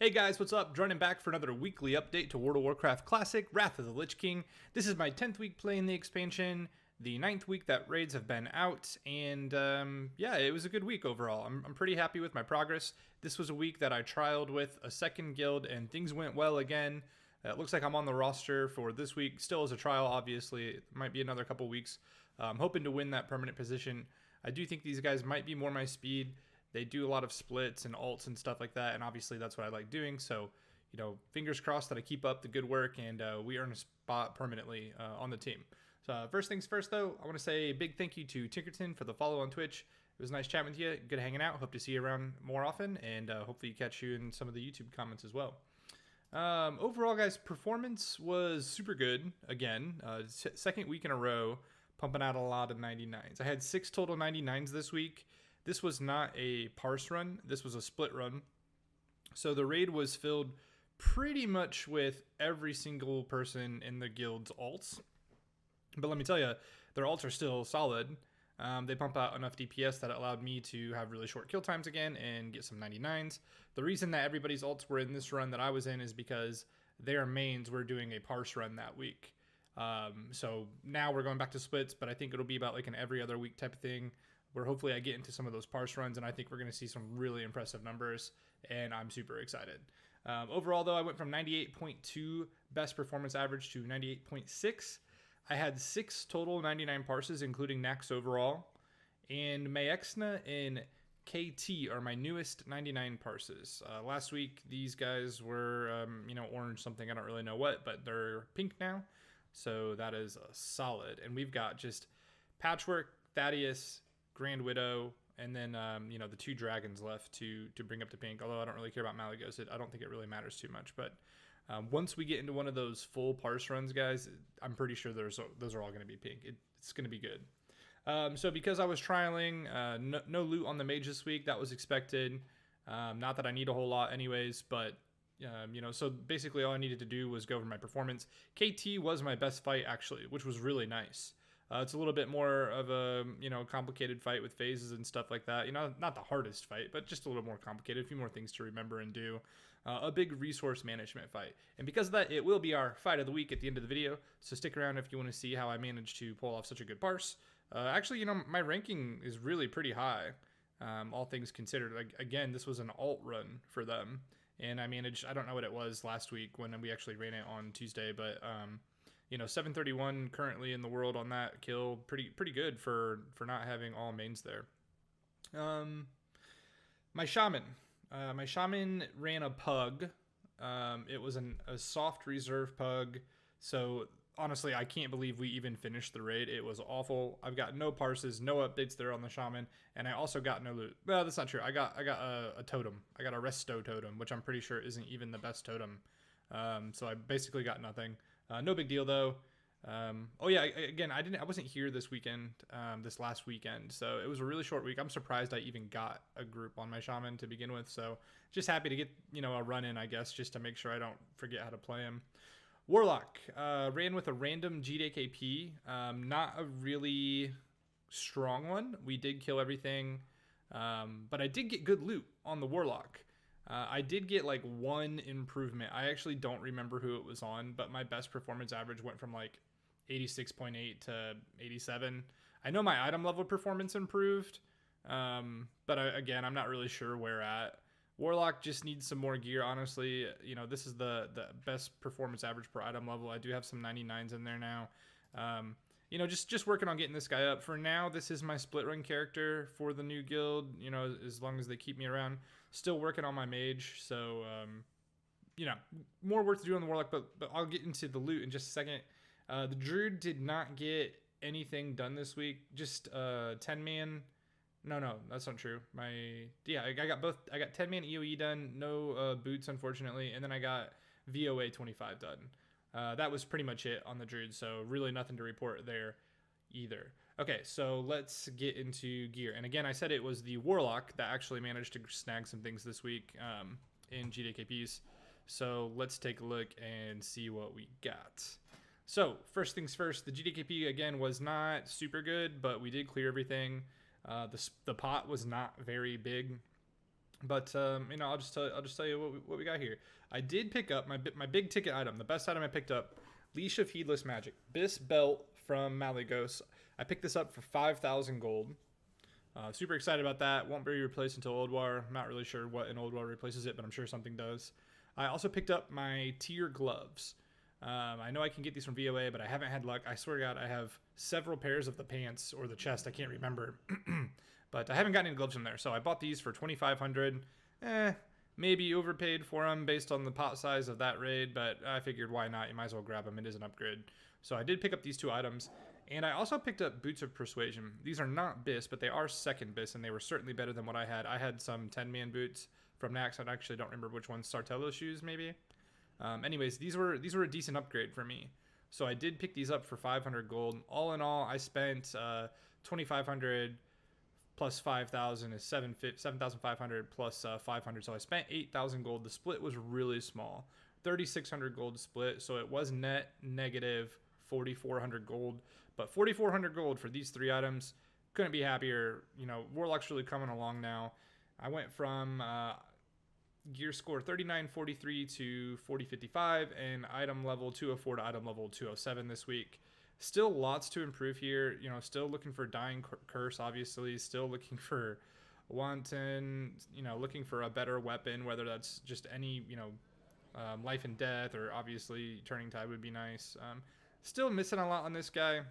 Hey guys, what's up? Drunon back for another weekly update to World of Warcraft Classic, Wrath of the Lich King. This is my 10th week playing the expansion, the 9th week that raids have been out, and yeah, it was a good week overall. I'm pretty happy with my progress. This was a week that I trialed with a second guild, and things went well again. It looks like I'm on the roster for this week, still as a trial, obviously. It might be another couple weeks. I'm hoping to win that permanent position. I do think these guys might be more my speed. They do a lot of splits and ults and stuff like that, and obviously that's what I like doing. So, you know, fingers crossed that I keep up the good work and we earn a spot permanently on the team. So first things first, though, I want to say a big thank you to Tinkerton for the follow on Twitch. It was nice chatting with you. Good hanging out. Hope to see you around more often, and hopefully catch you in some of the YouTube comments as well. Overall, guys, performance was super good. Again, second week in a row, pumping out a lot of 99s. I had 6 total 99s this week. This was not a parse run. This was a split run. So the raid was filled pretty much with every single person in the guild's ults. But let me tell you, their ults are still solid. They pump out enough DPS that allowed me to have really short kill times again and get some 99s. The reason that everybody's ults were in this run that I was in is because their mains were doing a parse run that week. So now we're going back to splits, but I think it'll be about like an every other week type of thing, where hopefully I get into some of those parse runs, and I think we're going to see some really impressive numbers, and I'm super excited. Overall, though, I went from 98.2 best performance average to 98.6. I had 6 total 99 parses, including Nax overall, and Mayexna and KT are my newest 99 parses. Last week, these guys were, orange something, I don't really know what, but they're pink now, so that is solid. And we've got just Patchwork, Thaddeus, Grand Widow, and then the 2 dragons left to bring up to pink. Although I don't really care about Malagos, I don't think it really matters too much. But once we get into one of those full parse runs, guys, I'm pretty sure those are all going to be pink. It's going to be good. So because I was trialing, no loot on the mage this week. That was expected. Not that I need a whole lot, anyways. But so basically all I needed to do was go over my performance. KT was my best fight actually, which was really nice. It's a little bit more of a, complicated fight with phases and stuff like that. Not the hardest fight, but just a little more complicated. A few more things to remember and do. A big resource management fight. And because of that, it will be our fight of the week at the end of the video. So stick around if you want to see how I managed to pull off such a good parse. Actually, my ranking is really pretty high, all things considered. Like, again, this was an alt run for them. And I managed, I don't know what it was last week when we actually ran it on Tuesday, but 731 currently in the world on that kill. Pretty good for not having all mains there. My shaman ran a pug. It was a soft reserve pug. So honestly, I can't believe we even finished the raid. It was awful. I've got no parses, no updates there on the shaman, and I also got no loot. Well, that's not true. I got a totem. I got a resto totem, which I'm pretty sure isn't even the best totem. So I basically got nothing. No big deal though. I wasn't here this weekend, this last weekend, so it was a really short week. I'm surprised I even got a group on my shaman to begin with, so just happy to get, a run in, I guess, just to make sure I don't forget how to play him. Warlock, ran with a random GDKP, not a really strong one. We did kill everything, but I did get good loot on the Warlock. I did get like 1 improvement. I actually don't remember who it was on, but my best performance average went from like 86.8 to 87. I know my item level performance improved, but again, I'm not really sure where at. Warlock just needs some more gear, honestly. This is the best performance average per item level. I do have some 99s in there now. Just working on getting this guy up. For now, this is my split run character for the new guild, as long as they keep me around. Still working on my mage, so, more work to do on the Warlock, but I'll get into the loot in just a second. The Druid did not get anything done this week, just 10-man. No, that's not true. I got 10-man EOE done, no boots, unfortunately, and then I got VOA 25 done. That was pretty much it on the Druid, so really nothing to report there either. Okay, so let's get into gear. And again, I said it was the Warlock that actually managed to snag some things this week in GDKPs. So let's take a look and see what we got. So first things first, the GDKP again was not super good, but we did clear everything. The pot was not very big. But I'll just tell you what we got here. I did pick up my big ticket item, the best item I picked up, Leash of Heedless Magic, Bis Belt from Malygos. I picked this up for 5,000 gold. Super excited about that. Won't be replaced until Old War. I'm not really sure what in Old War replaces it, but I'm sure something does. I also picked up my tier gloves. I know I can get these from VOA, but I haven't had luck. I swear to God, I have several pairs of the pants or the chest. I can't remember. But I haven't gotten any gloves from there. So I bought these for 2,500. Maybe overpaid for them based on the pot size of that raid, but I figured why not? You might as well grab them. It is an upgrade. So I did pick up these two items. And I also picked up Boots of Persuasion. These are not Bis, but they are second Bis, and they were certainly better than what I had. I had some 10-man boots from Nax. I actually don't remember which ones. Sartello shoes, maybe? Anyways, these were a decent upgrade for me. So I did pick these up for 500 gold. All in all, I spent 2,500 plus 5,000 is 7,500 plus 500. So I spent 8,000 gold. The split was really small. 3,600 gold split. So it was net negative 4,400 gold. But 4,400 gold for these three items, couldn't be happier. You know, Warlock's really coming along now. I went from gear score 3943 to 4055 and item level 204 to item level 207 this week. Still lots to improve here. You know, still looking for Dying Curse, obviously. Still looking for Wanton, you know, looking for a better weapon, whether that's just any, you know, Life and Death, or obviously Turning Tide would be nice. Still missing a lot on this guy.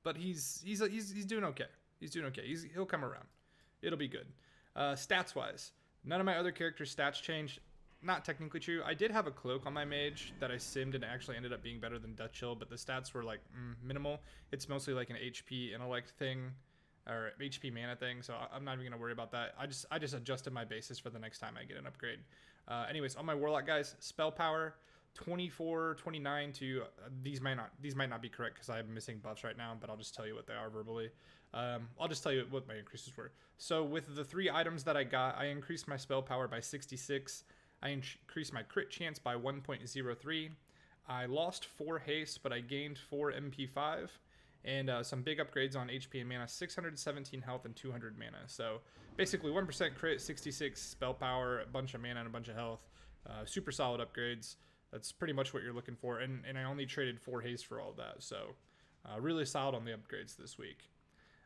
But he's doing okay. He's doing okay. He'll come around. It'll be good. Stats wise, none of my other characters' stats changed. Not technically true. I did have a cloak on my mage that I simmed and actually ended up being better than Dutch Chill, but the stats were like minimal. It's mostly like an HP intellect thing, or HP mana thing, so I'm not even gonna worry about that. I just adjusted my basis for the next time I get an upgrade. Anyways, on my Warlock guys, spell power 24, 29 to these might not be correct because I'm missing buffs right now, but I'll just tell you what they are verbally. I'll just tell you what my increases were. So with the three items that I got, I increased my spell power by 66. I increased my crit chance by 1.03. I lost 4 haste, but I gained 4 MP5. And some big upgrades on HP and mana, 617 health and 200 mana. So basically 1% crit, 66 spell power, a bunch of mana and a bunch of health. Super solid upgrades. That's pretty much what you're looking for. And I only traded 4 haste for all of that. So really solid on the upgrades this week.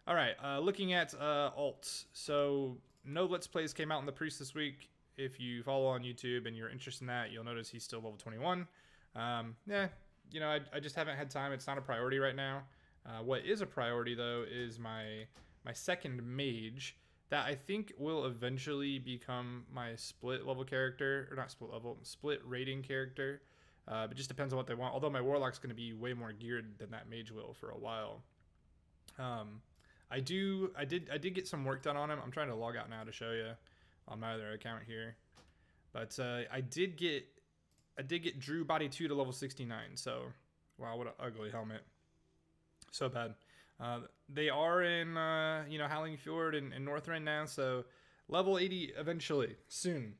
All right, looking at alts. So no Let's Plays came out in the Priest this week. If you follow on YouTube and you're interested in that, you'll notice he's still level 21. Yeah, you know, I just haven't had time. It's not a priority right now. What is a priority, though, is my second mage that I think will eventually become my split level character, or not split level, split rating character. It just depends on what they want. Although my Warlock's going to be way more geared than that mage will for a while. I did get some work done on him. I'm trying to log out now to show you on my other account here, but I did get Drew Body 2 to level 69. So wow, what an ugly helmet. So bad. They are in you know, Howling Fjord and Northrend now, so level 80 eventually, soon.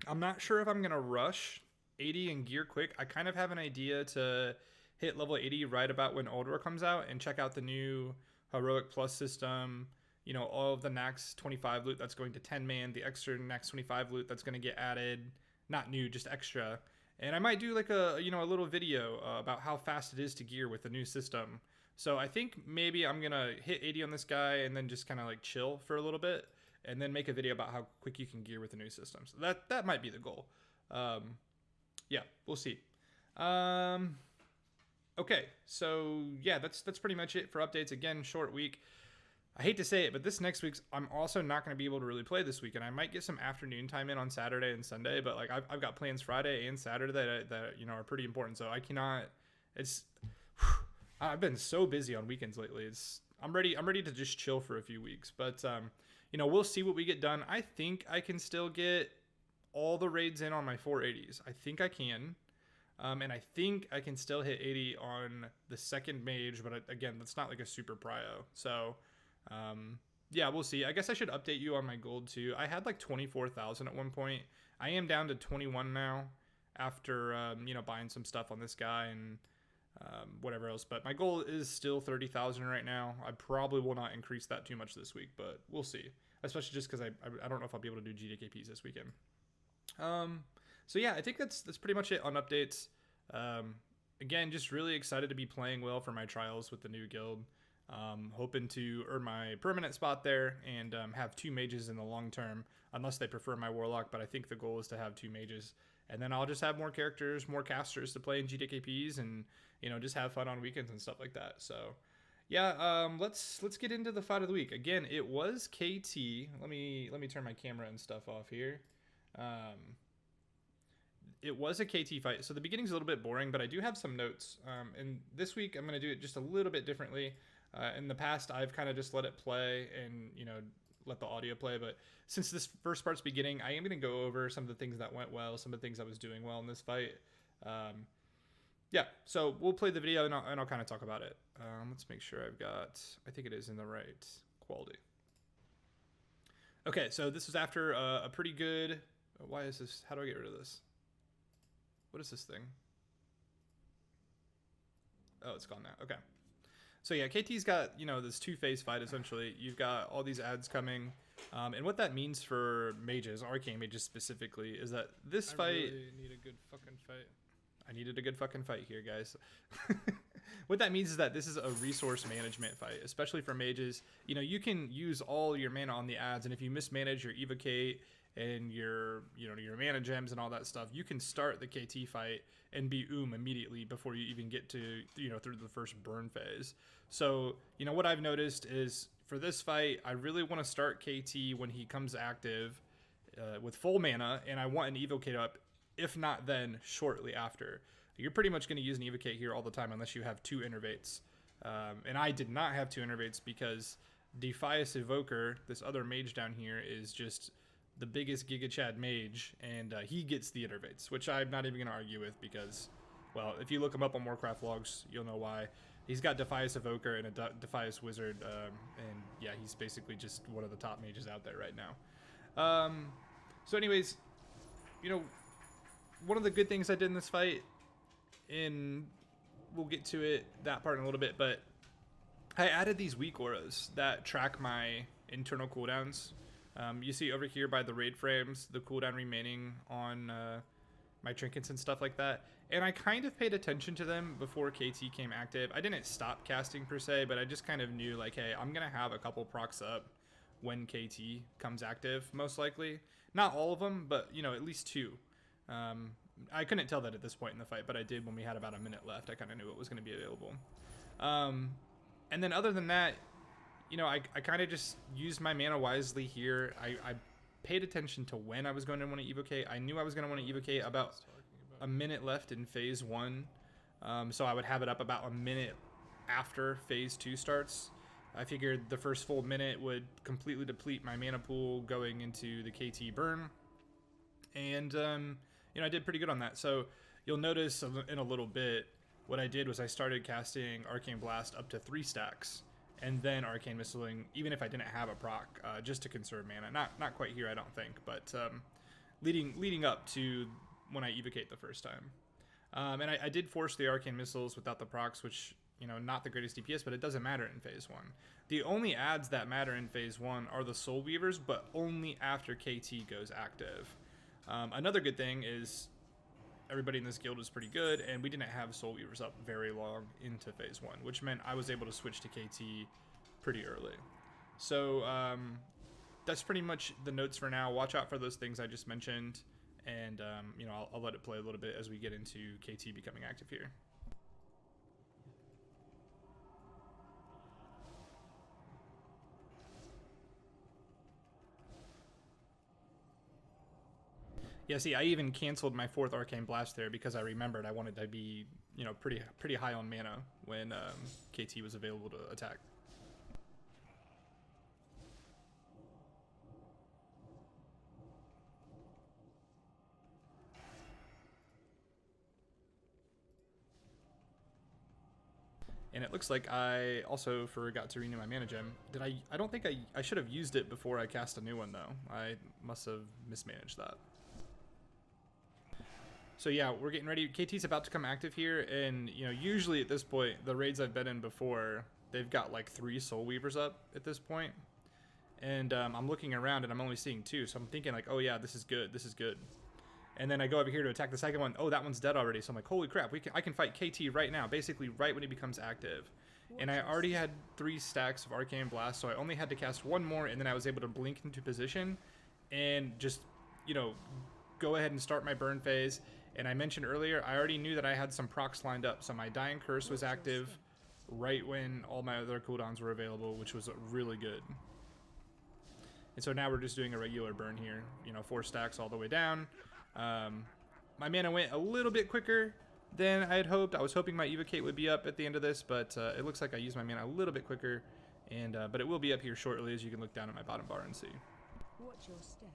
I'm not sure if I'm gonna rush 80 and gear quick. I kind of have an idea to hit level 80 right about when Old War comes out and check out the new Heroic Plus system. You know, all of the Nax 25 loot that's going to 10-man, the extra Nax 25 loot that's going to get added, not new, just extra. And I might do like a little video about how fast it is to gear with the new system. So I think maybe I'm going to hit 80 on this guy and then just kind of like chill for a little bit and then make a video about how quick you can gear with the new system. So that might be the goal. Yeah, we'll see. Okay, so yeah, that's pretty much it for updates. Again, short week. I hate to say it, but this next week's, I'm also not going to be able to really play this week, and I might get some afternoon time in on Saturday and Sunday, but like I've got plans Friday and Saturday that you know, are pretty important, so I cannot. I've been so busy on weekends lately. I'm ready to just chill for a few weeks, but you know, we'll see what we get done. I think I can still get all the raids in on my 480s. I think I can. And I think I can still hit 80 on the second mage, but again, that's not like a super prio. So yeah, we'll see. I guess I should update you on my gold too. I had like 24,000 at one point. I am down to 21 now after, you know, buying some stuff on this guy and whatever else. But my goal is still 30,000 right now. I probably will not increase that too much this week, but we'll see. especially just because I don't know if I'll be able to do GDKPs this weekend. So yeah, I think that's pretty much it on updates. Again, just really excited to be playing well for my trials with the new guild. Hoping to earn my permanent spot there and have 2 mages in the long term, unless they prefer my warlock, but I think the goal is to have 2 mages. And then I'll just have more characters, more casters to play in GDKPs, and just have fun on weekends and stuff like that. So yeah, let's get into the fight of the week. Again, it was KT. Let me turn my camera and stuff off here. It was a KT fight, so the beginning's a little bit boring, but I do have some notes. And this week I'm going to do it just a little bit differently. In the past, I've kind of just let it play and let the audio play, but since this first part's beginning, I am going to go over some of the things that went well, some of the things I was doing well in this fight. Yeah, so we'll play the video and I'll kind of talk about it. Let's make sure I think it is in the right quality. Okay, so this was after a pretty good, why is this, how do I get rid of this? What is this thing? Oh, it's gone now, okay. So yeah, KT's got, this 2-phase fight essentially. You've got all these ads coming. And what that means for mages, arcane mages specifically, is that this fight... I really need a good fucking fight. I needed a good fucking fight here, guys. What that means is that this is a resource management fight, especially for mages. You can use all your mana on the ads, and if you mismanage your evocate and your mana gems and all that stuff, you can start the KT fight and be immediately before you even get to through the first burn phase. So what I've noticed is for this fight, I really want to start KT when he comes active with full mana, and I want an evocate up, if not then shortly after. You're pretty much going to use an evocate here all the time unless you have 2 innervates. And I did not have 2 innervates because Defias Evoker, this other mage down here, is just the biggest Giga Chad mage, and he gets the innervates, which I'm not even going to argue with because, well, if you look him up on Warcraft logs, you'll know why. He's got Defias Evoker and a Defias Wizard, and yeah, he's basically just one of the top mages out there right now. So anyways, one of the good things I did in this fight, and we'll get to it, that part in a little bit, but I added these weak auras that track my internal cooldowns. You see over here by the raid frames, the cooldown remaining on my trinkets and stuff like that. And I kind of paid attention to them before KT came active. I didn't stop casting per se, but I just kind of knew like, hey, I'm going to have a couple procs up when KT comes active, most likely. Not all of them, but, at least 2. I couldn't tell that at this point in the fight, but I did when we had about a minute left. I kind of knew it was going to be available. And then other than that, I kind of just used my mana wisely here. I paid attention to when I was going to want to evocate. I knew I was going to want to evocate about a minute left in phase 1. So I would have it up about a minute after phase 2 starts. I figured the first full minute would completely deplete my mana pool going into the KT burn. And, I did pretty good on that. So you'll notice in a little bit, what I did was I started casting Arcane Blast up to 3 stacks. And then Arcane Missiling, even if I didn't have a proc, just to conserve mana. Not quite here, I don't think, but leading up to when I evocate the first time. And I did force the Arcane Missiles without the procs, which, not the greatest DPS, but it doesn't matter in phase 1. The only ads that matter in phase 1 are the Soul Weavers, but only after KT goes active. Another good thing is everybody in this guild is pretty good, and we didn't have Soul Weavers up very long into phase 1, which meant I was able to switch to KT pretty early. So that's pretty much the notes for now. Watch out for those things I just mentioned, and I'll let it play a little bit as we get into KT becoming active here. Yeah, see, I even canceled my 4th Arcane Blast there because I remembered I wanted to be, pretty high on mana when KT was available to attack. And it looks like I also forgot to renew my mana gem. I don't think I should have used it before I cast a new one though. I must have mismanaged that. So yeah, we're getting ready. KT's about to come active here, and usually at this point, the raids I've been in before, they've got like 3 Soul Weavers up at this point. and I'm looking around and I'm only seeing 2, so I'm thinking like, oh yeah, this is good, this is good. And then I go over here to attack the second one. Oh, that one's dead already. So I'm like, holy crap, I can fight KT right now, basically right when he becomes active. And I already had 3 stacks of Arcane Blast, so I only had to cast 1 more, and then I was able to blink into position and just, you know, go ahead and start my burn phase. And I mentioned earlier, I already knew that I had some procs lined up, so my Dying Curse was active right when all my other cooldowns were available, which was really good. And so now we're just doing a regular burn here, you know, 4 stacks all the way down. My mana went a little bit quicker than I had hoped. I was hoping my Evocate would be up at the end of this, but it looks like I used my mana a little bit quicker, and but it will be up here shortly, as you can look down at my bottom bar and see. Watch your step.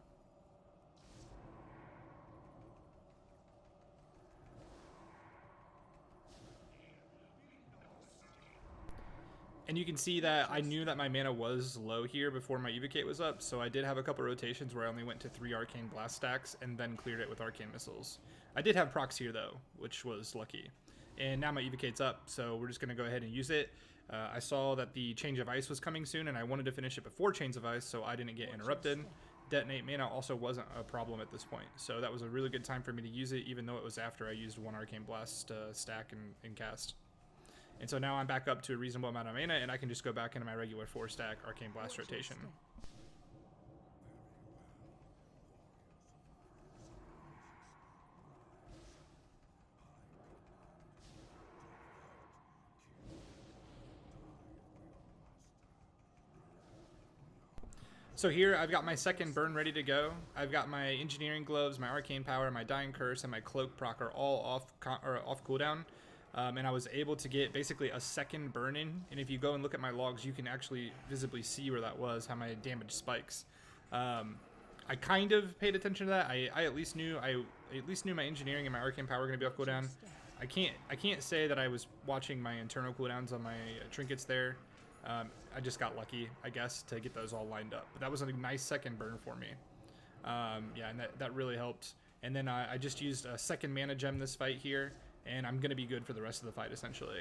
And you can see that I knew that my mana was low here before my Evocate was up, so I did have a couple rotations where I only went to 3 Arcane Blast stacks and then cleared it with Arcane Missiles. I did have procs here though, which was lucky. And now my Evocate's up, so we're just going to go ahead and use it. I saw that the Change of Ice was coming soon, and I wanted to finish it before Change of Ice, so I didn't get interrupted. Detonate mana also wasn't a problem at this point, so that was a really good time for me to use it, even though it was after I used 1 Arcane Blast stack and cast. And so now I'm back up to a reasonable amount of mana, and I can just go back into my regular 4-stack Arcane Blast rotation. So here I've got my second burn ready to go. I've got my Engineering Gloves, my Arcane Power, my Dying Curse, and my Cloak proc are all off cooldown. And I was able to get basically a second burn in, and if you go and look at my logs, you can actually visibly see where that was, how my damage spikes. I kind of paid attention to that. I at least knew my Engineering and my Arcane Power were going to be off cooldown. I can't say that I was watching my internal cooldowns on my trinkets there. I just got lucky, I guess, to get those all lined up. But that was a nice second burn for me. Yeah, and that really helped. And then I just used a second mana gem this fight here, and I'm going to be good for the rest of the fight, essentially.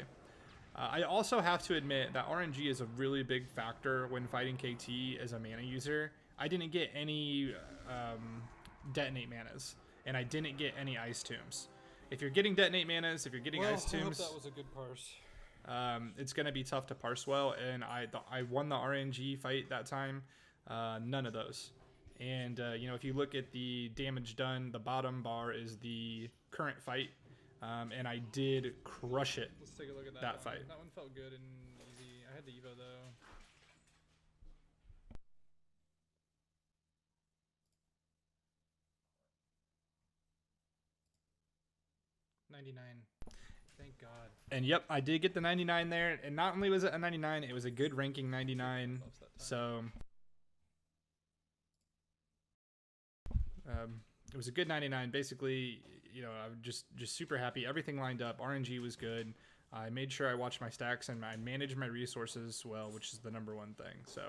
I also have to admit that RNG is a really big factor when fighting KT as a mana user. I didn't get any Detonate manas, and I didn't get any Ice Tombs. If you're getting Detonate manas, if you're getting Ice Tombs... I hope that was a good parse. It's going to be tough to parse well, and I won the RNG fight that time. None of those. And, you know, if you look at the damage done, the bottom bar is the current fight. And I did crush it. Let's take a look at that fight. That one felt good and easy. I had the Evo though. $99. Thank God. And yep, I did get the 99 there. And not only was it a 99, it was a good ranking 99. So it was a good 99. Basically, you know, I'm just super happy. Everything lined up. RNG was good. I made sure I watched my stacks and I managed my resources well, which is the #1 thing. So,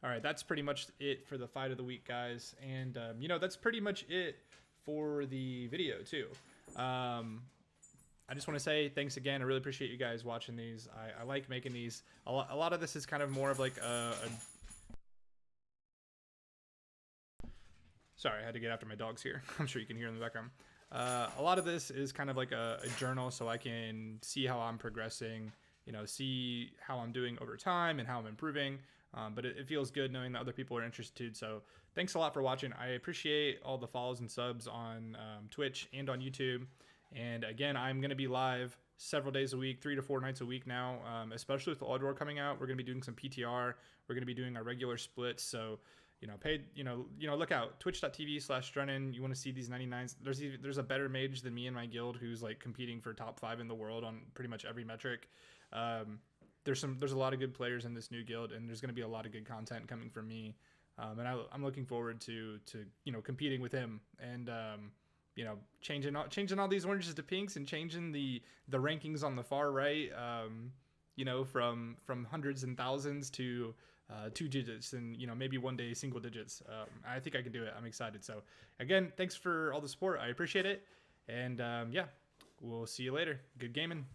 all right, that's pretty much it for the fight of the week, guys. And, you know, that's pretty much it for the video, too. I just want to say thanks again. I really appreciate you guys watching these. I like making these. A lot of this is kind of more of like Sorry, I had to get after my dogs here. I'm sure you can hear in the background. A lot of this is kind of like a journal, so I can see how I'm progressing, you know, see how I'm doing over time and how I'm improving. But it feels good knowing that other people are interested. So thanks a lot for watching. I appreciate all the follows and subs on Twitch and on YouTube. And again, I'm going to be live several days a week, 3 to 4 nights a week now, especially with the Odd War coming out. We're going to be doing some PTR. We're going to be doing our regular splits. So, you know, look out, twitch.tv/Drunon. You want to see these 99s. There's a better mage than me in my guild who's like competing for top 5 in the world on pretty much every metric. There's a lot of good players in this new guild, and there's going to be a lot of good content coming from me. And I'm looking forward to you know, competing with him and you know, changing all these oranges to pinks and changing the rankings on the far right. You know, from hundreds and thousands to 2 digits, and you know, maybe one day single digits. I think I can do it. I'm excited. So again, thanks for all the support. I appreciate it. And yeah, we'll see you later. Good gaming.